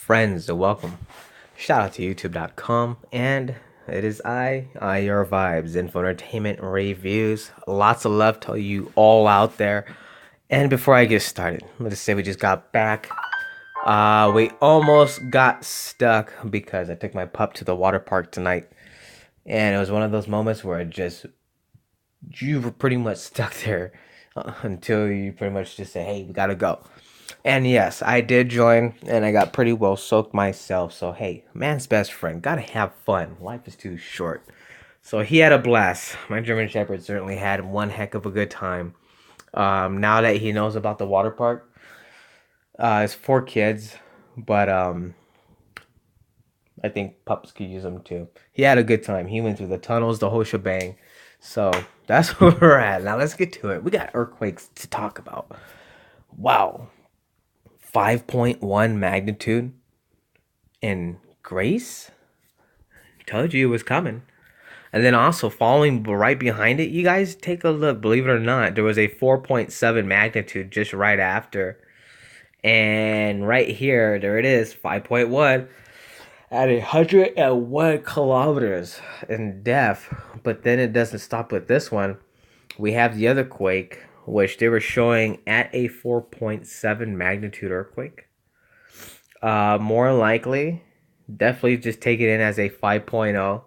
friends, welcome. Shout out to youtube.com, and it is your vibes, info entertainment reviews. Lots of love to you all out there. And before I get started, let's say we just got back. We almost got stuck because I took my pup to the water park tonight, and it was one of those moments where you were pretty much stuck there until you pretty much just say, "Hey, we gotta go." And yes, I did join, and I got pretty well soaked myself. So hey, man's best friend, gotta have fun. Life is too short. So he had a blast. My German Shepherd certainly had one heck of a good time. Now that he knows about the water park, it's for kids, but I think pups could use them too. He had a good time. He went through the tunnels, the whole shebang. So that's where we're at. Now let's get to it. We got earthquakes to talk about. Wow, 5.1 magnitude in Grace. Told you it was coming. And then also following right behind it, you guys take a look. Believe it or not, there was a 4.7 magnitude just right after. And right here, there it is, 5.1 at 101 kilometers in depth. But then it doesn't stop with this one. We have the other quake, which they were showing at a 4.7 magnitude earthquake. More likely, definitely just take it in as a 5.0.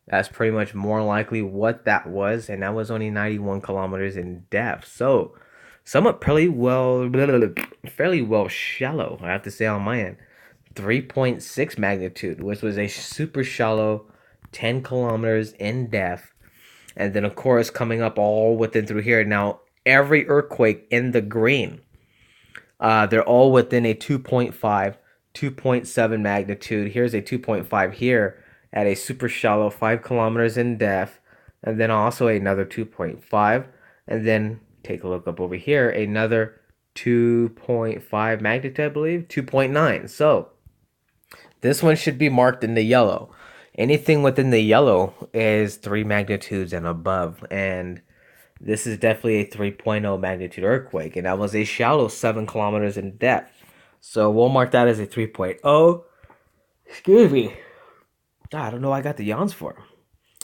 That's pretty much more likely what that was, and that was only 91 kilometers in depth. So, somewhat fairly well shallow, I have to say on my end. 3.6 magnitude, which was a super shallow 10 kilometers in depth. And then, of course, coming up all within through here. Now, every earthquake in the green, they're all within a 2.5, 2.7 magnitude. Here's a 2.5 here at a super shallow 5 kilometers in depth, and then also another 2.5, and then take a look up over here, another 2.5 magnitude, I believe, 2.9. So this one should be marked in the yellow. Anything within the yellow is 3 magnitudes and above, and this is definitely a 3.0 magnitude earthquake, and that was a shallow 7 kilometers in depth. So we'll mark that as a 3.0. Excuse me. I don't know what I got the yawns for.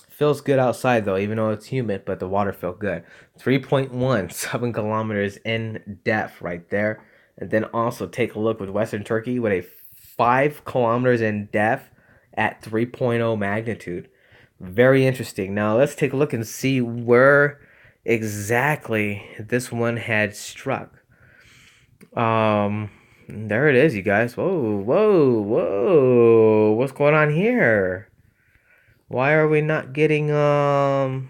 Feels good outside though, even though it's humid, but the water felt good. 3.1, 7 kilometers in depth right there. And then also take a look with Western Turkey with a 5 kilometers in depth at 3.0 magnitude. Very interesting. Now let's take a look and see where exactly this one had struck. There it is, you guys. Whoa, whoa, whoa. What's going on here? Why are we not getting Oh,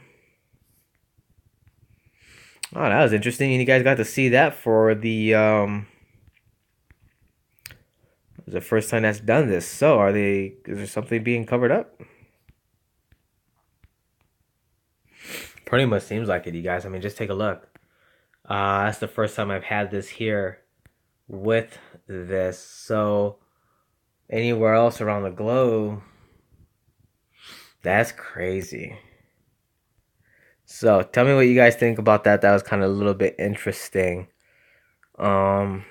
that was interesting. And you guys got to see that for the it was the first time that's done this. So is there something being covered up? Pretty much seems like it, you guys. I mean, just take a look. That's the first time I've had this here with this. So anywhere else around the globe, that's crazy. So tell me what you guys think about that. That was kind of a little bit interesting. Um,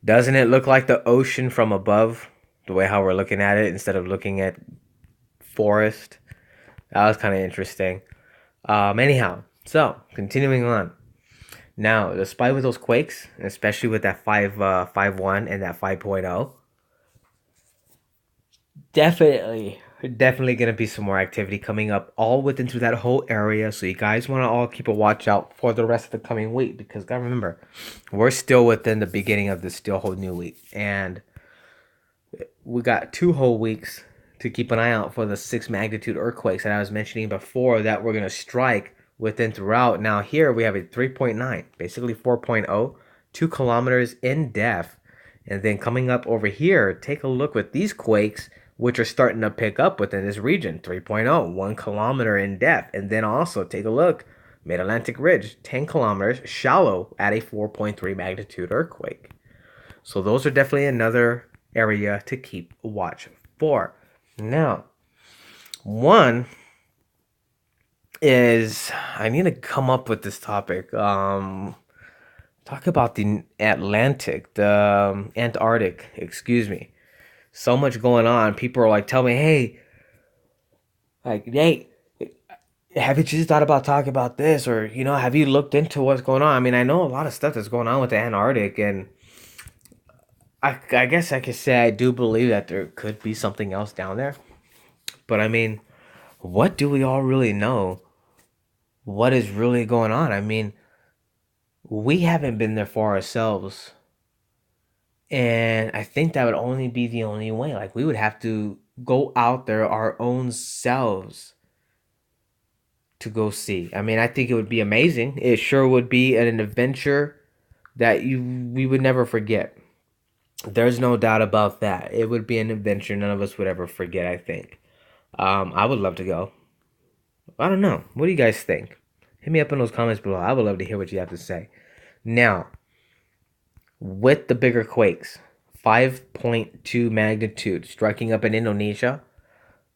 doesn't it look like the ocean from above? The way how we're looking at it instead of looking at forest. That was kind of interesting. Anyhow, so continuing on. Now, despite with those quakes, especially with that 5.1 and that 5.0, definitely gonna be some more activity coming up all within through that whole area. So you guys want to all keep a watch out for the rest of the coming week, because gotta remember, we're still within the beginning of this still whole new week, and we got 2 whole weeks to keep an eye out for the 6 magnitude earthquakes that I was mentioning before that we're gonna strike within throughout. Now here we have a 3.9, basically 4.0, 2 kilometers in depth. And then coming up over here, take a look with these quakes, which are starting to pick up within this region. 3.0, 1 kilometer in depth. And then also take a look, Mid-Atlantic Ridge, 10 kilometers, shallow at a 4.3 magnitude earthquake. So those are definitely another area to keep watch for. Now, one is I need to come up with this topic. Talk about the Atlantic, the Antarctic, excuse me. So much going on. People are like, tell me, hey, like, hey, have you just thought about talking about this? Or, have you looked into what's going on? I mean, I know a lot of stuff that's going on with the Antarctic, and I guess I could say I do believe that there could be something else down there. But I mean, what do we all really know? What is really going on? I mean, we haven't been there for ourselves. And I think that would only be the only way. Like, we would have to go out there our own selves to go see. I mean, I think it would be amazing. It sure would be an adventure that we would never forget. There's no doubt about that. It would be an adventure none of us would ever forget, I think. I would love to go. I don't know. What do you guys think? Hit me up in those comments below. I would love to hear what you have to say. Now, with the bigger quakes, 5.2 magnitude striking up in Indonesia,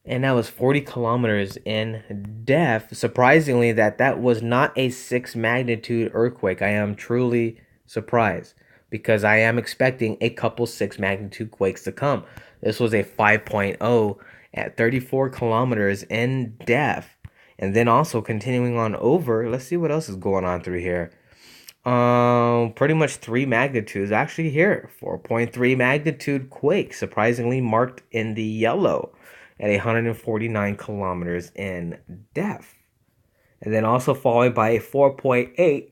and that was 40 kilometers in depth. Surprisingly, that was not a 6 magnitude earthquake. I am truly surprised because I am expecting a couple 6 magnitude quakes to come. This was a 5.0 at 34 kilometers in depth. And then also continuing on over, let's see what else is going on through here. Pretty much 3 magnitudes actually here. 4.3 magnitude quake, surprisingly marked in the yellow at 149 kilometers in depth. And then also followed by a 4.8.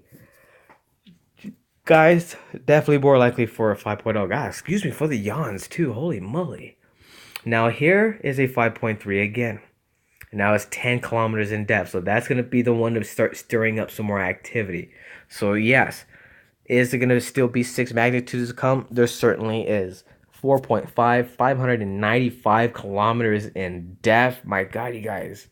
Guys, definitely more likely for a 5.0. Guys, excuse me for the yawns too. Holy moly. Now here is a 5.3 again. Now it's 10 kilometers in depth. So that's going to be the one to start stirring up some more activity. So yes, is it going to still be 6 magnitudes to come? There certainly is. 4.5, 595 kilometers in depth. My God, you guys.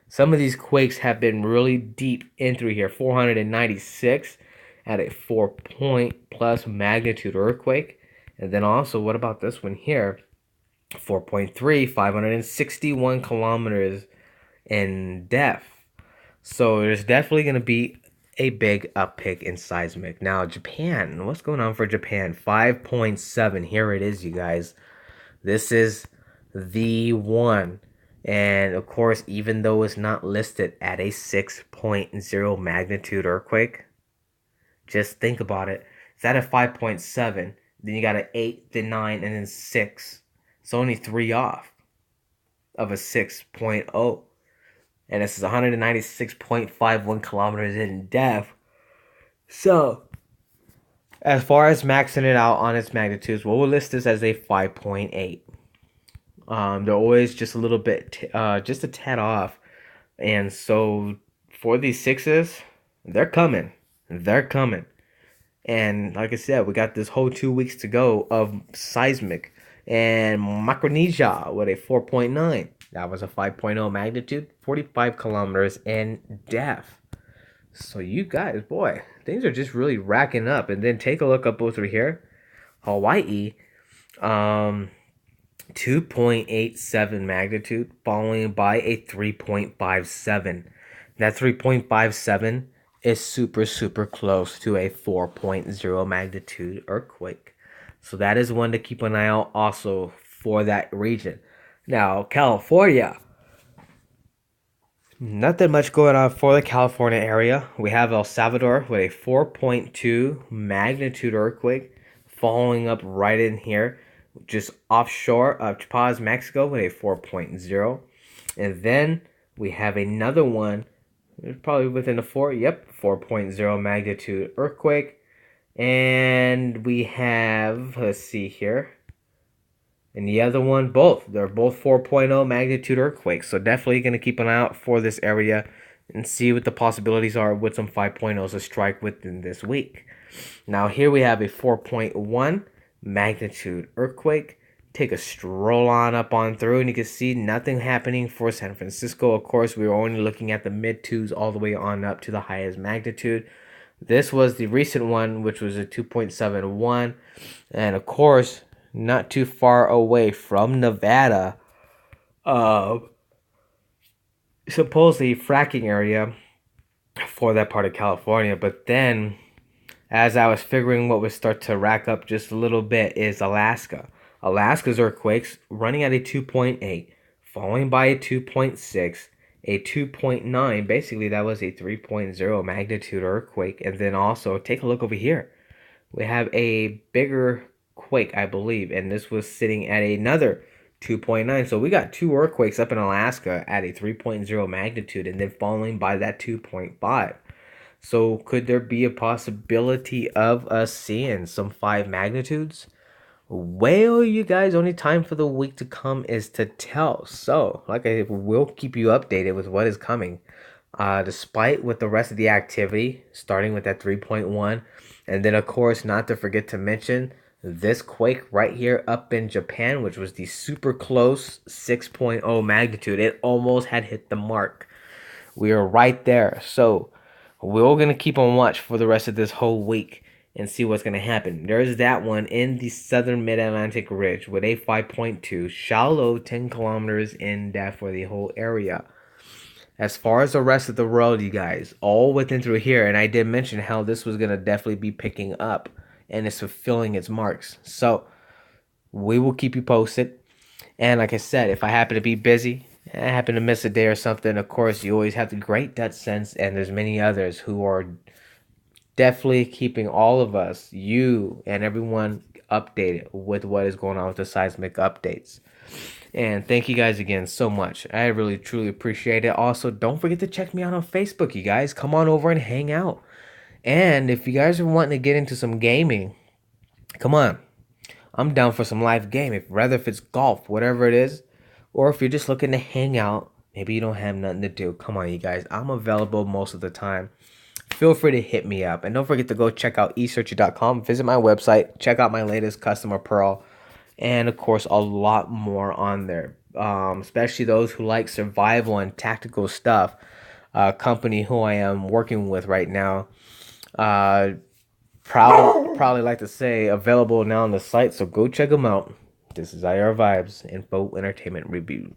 Some of these quakes have been really deep in through here. 496 at a 4 point plus magnitude earthquake. And then also, what about this one here? 4.3, 561 kilometers in depth. So there's definitely going to be a big uptick in seismic. Now, Japan, what's going on for Japan? 5.7. Here it is, you guys. This is the one. And of course, even though it's not listed at a 6.0 magnitude earthquake, just think about it. It's at a 5.7. Then you got an 8, then 9, and then 6. It's only 3 off of a 6.0. And this is 196.51 kilometers in depth. So, as far as maxing it out on its magnitudes, we'll list this as a 5.8. They're always just a little bit, just a tad off. And so, for these sixes, they're coming. They're coming. And like I said, we got this whole 2 weeks to go of seismic. And Micronesia with a 4.9. That was a 5.0 magnitude, 45 kilometers in depth. So you guys, boy, things are just really racking up. And then take a look up over here. Hawaii, 2.87 magnitude, following by a 3.57. That 3.57 is super, super close to a 4.0 magnitude earthquake. So that is one to keep an eye out also for that region. Now, California. Nothing much going on for the California area. We have El Salvador with a 4.2 magnitude earthquake following up right in here, just offshore of Chiapas, Mexico with a 4.0. And then we have another one, probably within the 4.0 magnitude earthquake. And we have, let's see here. And the other one, they're both 4.0 magnitude earthquakes. So definitely going to keep an eye out for this area and see what the possibilities are with some 5.0s to strike within this week. Now here we have a 4.1 magnitude earthquake. Take a stroll on up on through and you can see nothing happening for San Francisco. Of course, we were only looking at the mid 2s all the way on up to the highest magnitude. This was the recent one, which was a 2.71. And of course, not too far away from Nevada, supposedly fracking area for that part of California. But then, as I was figuring what would start to rack up just a little bit is Alaska. Alaska's earthquakes running at a 2.8, following by a 2.6, a 2.9. Basically, that was a 3.0 magnitude earthquake. And then also, take a look over here. We have a bigger quake, I believe, and this was sitting at another 2.9. So we got two earthquakes up in Alaska at a 3.0 magnitude and then following by that 2.5. So could there be a possibility of us seeing some 5 magnitudes? Well, you guys, only time for the week to come is to tell. So, like I will keep you updated with what is coming. Despite with the rest of the activity, starting with that 3.1, and then of course not to forget to mention this quake right here up in Japan, which was the super close 6.0 magnitude. It almost had hit the mark. We are right there. So we're gonna keep on watch for the rest of this whole week and see what's gonna happen. There's that one in the southern mid-Atlantic ridge with a 5.2, shallow 10 kilometers in depth for the whole area. As far as the rest of the world, you guys, all within through here, and I did mention how this was gonna definitely be picking up and it's fulfilling its marks. So we will keep you posted. And like I said, if I happen to be busy, I happen to miss a day or something, of course, you always have the great Dutch Sense, and there's many others who are definitely keeping all of us, you and everyone, updated with what is going on with the seismic updates. And thank you guys again so much. I really truly appreciate it. Also, don't forget to check me out on Facebook, you guys. Come on over and hang out. And if you guys are wanting to get into some gaming, come on. I'm down for some live game, rather if it's golf, whatever it is, or if you're just looking to hang out, maybe you don't have nothing to do. Come on, you guys. I'm available most of the time. Feel free to hit me up. And don't forget to go check out esearcher.com, visit my website, check out my latest customer pearl, and of course, a lot more on there. Especially those who like survival and tactical stuff. Company who I am working with right now. Probably like to say available now on the site, so go check them out. This is IR Vibes Info Entertainment Review.